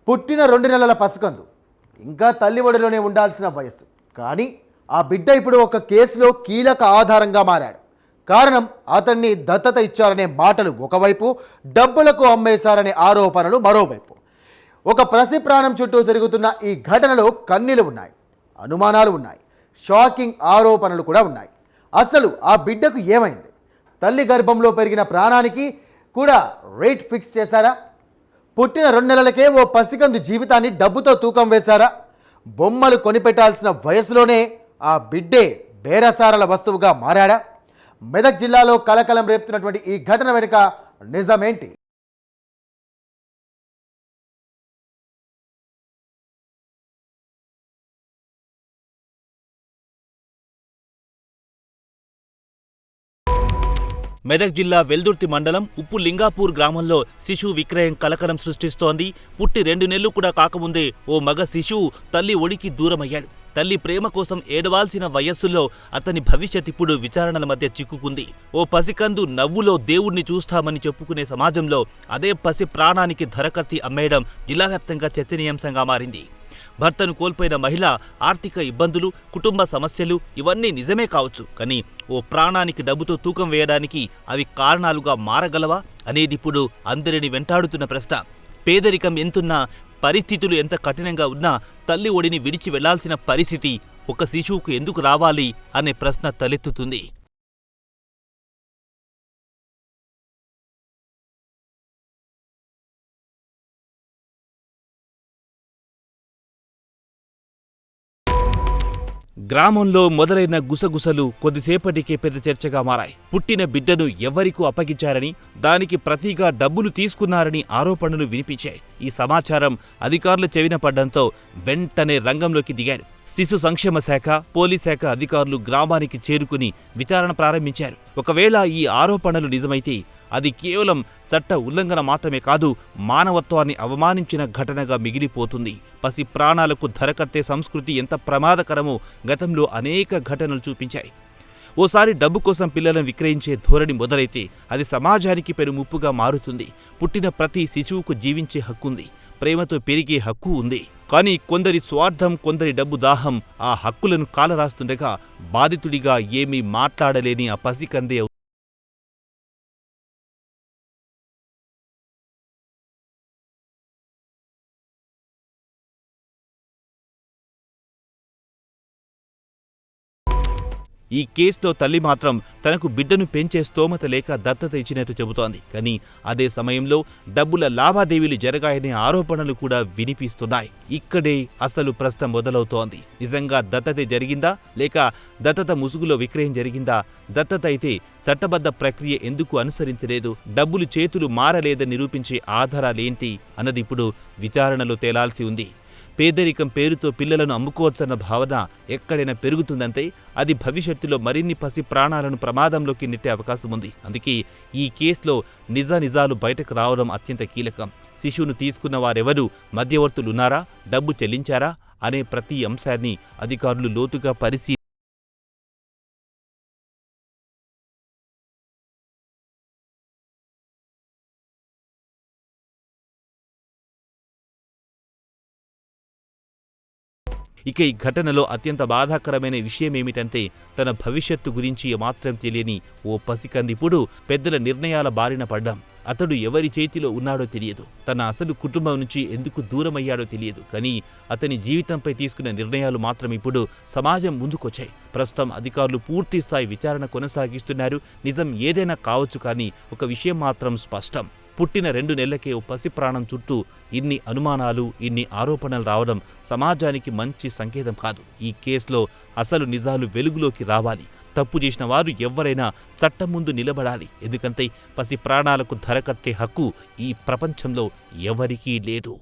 పుట్టిన 2 నెలల పసికందు ఇంకా తల్లి ఒడిలోనే ఉండాల్సిన వయసు. కానీ ఆ బిడ్డ ఇప్పుడు ఒక కేసులో కీలక ఆధారంగా మారాడు. కారణం అతన్ని దత్తత ఇచ్చారనే మాటలు ఒకవైపు, డబ్బులకు అమ్మేశారనే ఆరోపణలు మరోవైపు. ఒక పసి ప్రాణం చుట్టూ తిరుగుతున్న ఈ ఘటనలో కన్నీళ్లు ఉన్నాయి, అనుమానాలు ఉన్నాయి, షాకింగ్ ఆరోపణలు కూడా ఉన్నాయి. అసలు ఆ బిడ్డకు ఏమైంది? తల్లి గర్భంలో పెరిగిన ప్రాణానికి కూడా రేట్ ఫిక్స్ చేశారా? పుట్టిన 2 నెలలకే ఓ పసికందు జీవితాన్ని డబ్బుతో తూకం వేశారా? బొమ్మలు కొనిపెట్టాల్సిన వయసులోనే ఆ బిడ్డే బేరసారాల వస్తువుగా మారాడా? మెదక్ జిల్లాలో కలకలం రేపుతున్నటువంటి ఈ ఘటన వెనుక నిజమేంటి? మెదక్ జిల్లా వెల్దుర్తి మండలం ఉప్పు లింగాపూర్ గ్రామంలో శిశువు విక్రయం కలకలం సృష్టిస్తోంది. పుట్టి 2 నెలలు కూడా కాకముందే ఓ మగ శిశువు తల్లి ఒడికి దూరమయ్యాడు. తల్లి ప్రేమ కోసం ఏడవాల్సిన వయస్సులో అతని భవిష్యత్ ఇప్పుడు విచారణల మధ్య చిక్కుకుంది. ఓ పసికందు నవ్వులో దేవుణ్ణి చూస్తామని చెప్పుకునే సమాజంలో అదే పసి ప్రాణానికి ధరకత్తి అమ్మేయడం జిల్లా వ్యాప్తంగా చర్చనీయాంశంగా మారింది. భర్తను కోల్పోయిన మహిళ ఆర్థిక ఇబ్బందులు, కుటుంబ సమస్యలు ఇవన్నీ నిజమే కావచ్చు. కానీ ఓ ప్రాణానికి డబ్బుతో తూకం వేయడానికి అవి కారణాలుగా మారగలవా అనేది ఇప్పుడు అందరిని వెంటాడుతున్న ప్రశ్న. పేదరికం ఎంతున్నా, పరిస్థితులు ఎంత కఠినంగా ఉన్నా తల్లి ఒడిని విడిచి వెళ్లాల్సిన పరిస్థితి ఒక శిశువుకు ఎందుకు రావాలి అనే ప్రశ్న తలెత్తుతుంది. గ్రామంలో మొదలైన గుసగుసలు కొద్దిసేపటికే పెద్ద చర్చగా మారాయి. పుట్టిన బిడ్డను ఎవరికూ అప్పగించారని, దానికి ప్రతిగా డబ్బులు తీసుకున్నారని ఆరోపణలు వినిపించాయి. ఈ సమాచారం అధికారుల చెవిన పడ్డంతో వెంటనే రంగంలోకి దిగారు. శిశు సంక్షేమ శాఖ, పోలీస్ శాఖ అధికారులు గ్రామానికి చేరుకుని విచారణ ప్రారంభించారు. ఒకవేళ ఈ ఆరోపణలు నిజమైతే అది కేవలం చట్ట ఉల్లంఘన మాత్రమే కాదు, మానవత్వాన్ని అవమానించిన ఘటనగా మిగిలిపోతుంది. పసి ప్రాణాలకు ధరకట్టే సంస్కృతి ఎంత ప్రమాదకరమో గతంలో అనేక ఘటనలు చూపించాయి. ఓసారి డబ్బు కోసం పిల్లలను విక్రయించే ధోరణి మొదలైతే అది సమాజానికి పెను ముప్పుగా మారుతుంది. పుట్టిన ప్రతి శిశువుకు జీవించే హక్కుంది, ప్రేమతో పెరిగే హక్కు ఉంది. కానీ కొందరి స్వార్థం, కొందరి డబ్బు దాహం ఆ హక్కులను కాలరాస్తుండగా బాధితుడిగా ఏమీ మాట్లాడలేని ఆ పసికందే ఈ కేసులో తల్లి మాత్రం తనకు బిడ్డను పెంచే స్తోమత లేక దత్తత ఇచ్చినట్టు చెబుతోంది. కానీ అదే సమయంలో డబ్బుల లావాదేవీలు జరగాయనే ఆరోపణలు కూడా వినిపిస్తున్నాయి. ఇక్కడే అసలు ప్రశ్న మొదలవుతోంది. నిజంగా దత్తత జరిగిందా, లేక దత్తత ముసుగులో విక్రయం జరిగిందా? దత్తత అయితే చట్టబద్ధ ప్రక్రియ ఎందుకు అనుసరించలేదు? డబ్బులు చేతులు మారలేదని నిరూపించే ఆధారాలేంటి అన్నది ఇప్పుడు విచారణలో తేలాల్సి ఉంది. పేదరికం పేరుతో పిల్లలను అమ్ముకోవచ్చన్న భావన ఎక్కడైనా పెరుగుతుందంటే అది భవిష్యత్తులో మరిన్ని పసి ప్రాణాలను ప్రమాదంలోకి నెట్టే అవకాశం ఉంది. అందుకే ఈ కేసులో నిజాలు బయటకు రావడం అత్యంత కీలకం. శిశువును తీసుకున్న వారెవరు, మధ్యవర్తులున్నారా, డబ్బు చెల్లించారా అనే ప్రతి అంశాన్ని అధికారులు లోతుగా ఇక ఈ ఘటనలో అత్యంత బాధాకరమైన విషయమేమిటంటే తన భవిష్యత్తు గురించి ఏమాత్రం తెలియని ఓ పసికంది ఇప్పుడు పెద్దల నిర్ణయాల బారిన పడ్డాం. అతడు ఎవరి చేతిలో ఉన్నాడో తెలియదు, తన అసలు కుటుంబం నుంచి ఎందుకు దూరమయ్యాడో తెలియదు. కానీ అతని జీవితంపై తీసుకున్న నిర్ణయాలు మాత్రం ఇప్పుడు సమాజం ముందుకొచ్చాయి. ప్రస్తుతం అధికారులు పూర్తిస్థాయి విచారణ కొనసాగిస్తున్నారు. నిజం ఏదైనా కావచ్చు, కానీ ఒక విషయం మాత్రం స్పష్టం. పుట్టిన 2 నెలలకే ఓ పసి ప్రాణం చుట్టూ ఇన్ని అనుమానాలు, ఇన్ని ఆరోపణలు రావడం సమాజానికి మంచి సంకేతం కాదు. ఈ కేసులో అసలు నిజాలు వెలుగులోకి రావాలి. తప్పు చేసిన వారు ఎవరైనా చట్టం ముందు నిలబడాలి. ఎందుకంటే పసి ప్రాణాలకు ధరకట్టే హక్కు ఈ ప్రపంచంలో ఎవరికీ లేదు.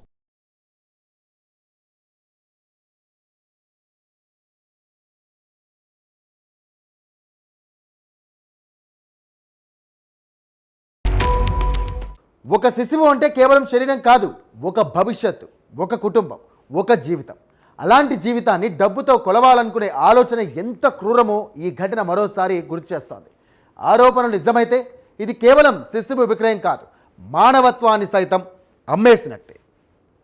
ఒక శిశువు అంటే కేవలం శరీరం కాదు, ఒక భవిష్యత్తు, ఒక కుటుంబం, ఒక జీవితం. అలాంటి జీవితాన్ని డబ్బుతో కొలవాలనుకునే ఆలోచన ఎంత క్రూరమో ఈ ఘటన మరోసారి గుర్తు చేస్తోంది. ఆరోపణలు నిజమైతే ఇది కేవలం శిశువు విక్రయం కాదు, మానవత్వాన్ని సైతం అమ్మేసినట్టే.